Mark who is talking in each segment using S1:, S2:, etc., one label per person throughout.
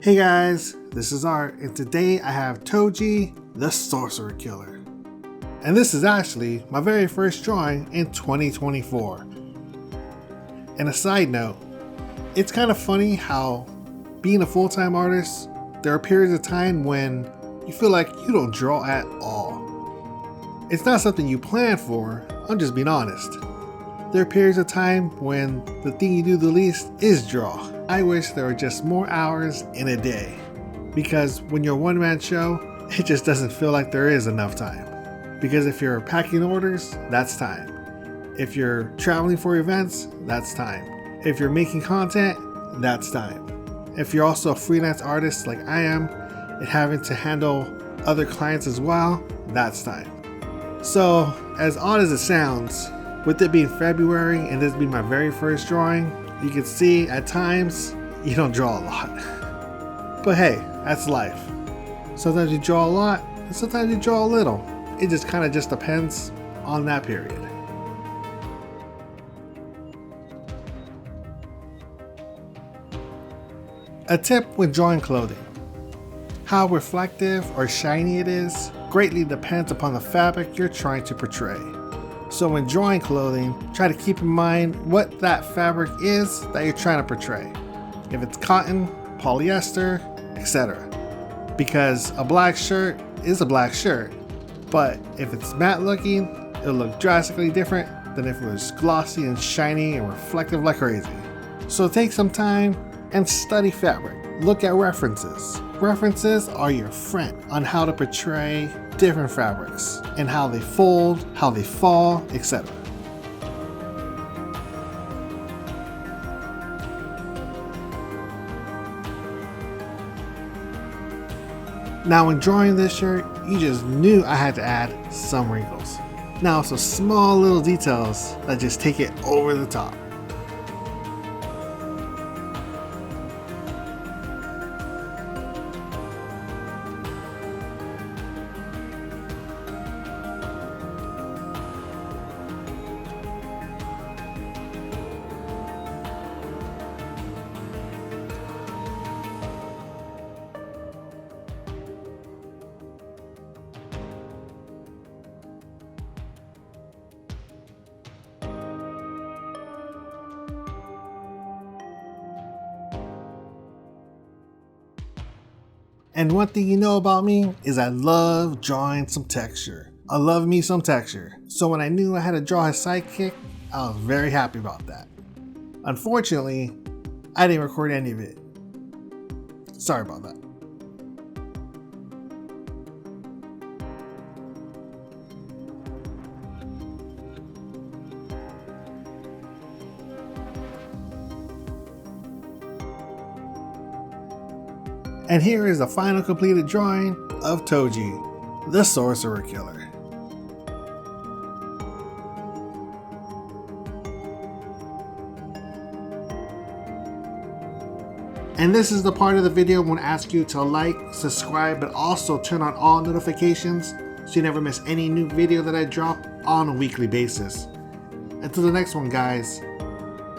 S1: Hey guys, this is Art, and today I have Toji, the Sorcerer Killer. And this is actually my very first drawing in 2024. And a side note, it's kind of funny how being a full-time artist, there are periods of time when you feel like you don't draw at all. It's not something you plan for, I'm just being honest. There are periods of time when the thing you do the least is draw. I wish there were just more hours in a day, because when you're a one-man show, it just doesn't feel like there is enough time. Because if you're packing orders, that's time. If you're traveling for events, that's time. If you're making content, that's time. If you're also a freelance artist like I am, and having to handle other clients as well, that's time. So, as odd as it sounds, with it being February and this being my very first drawing, you can see at times you don't draw a lot. But hey, that's life. Sometimes you draw a lot and sometimes you draw a little. It just kind of depends on that period. A tip with drawing clothing. How reflective or shiny it is greatly depends upon the fabric you're trying to portray. So when drawing clothing, try to keep in mind what that fabric is that you're trying to portray. If it's cotton, polyester, etc. Because a black shirt is a black shirt, but if it's matte looking, it'll look drastically different than if it was glossy and shiny and reflective like crazy. So take some time and study fabric. Look at references. References are your friend on how to portray different fabrics and how they fold, how they fall, etc. Now when drawing this shirt, you just knew I had to add some wrinkles. Now some small little details that just take it over the top. And one thing you know about me is I love drawing some texture. I love me some texture. So when I knew I had to draw his sidekick, I was very happy about that. Unfortunately, I didn't record any of it. Sorry about that. And here is the final completed drawing of Toji, the Sorcerer Killer. And this is the part of the video I want to ask you to like, subscribe, but also turn on all notifications so you never miss any new video that I drop on a weekly basis. Until the next one, guys,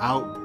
S1: out.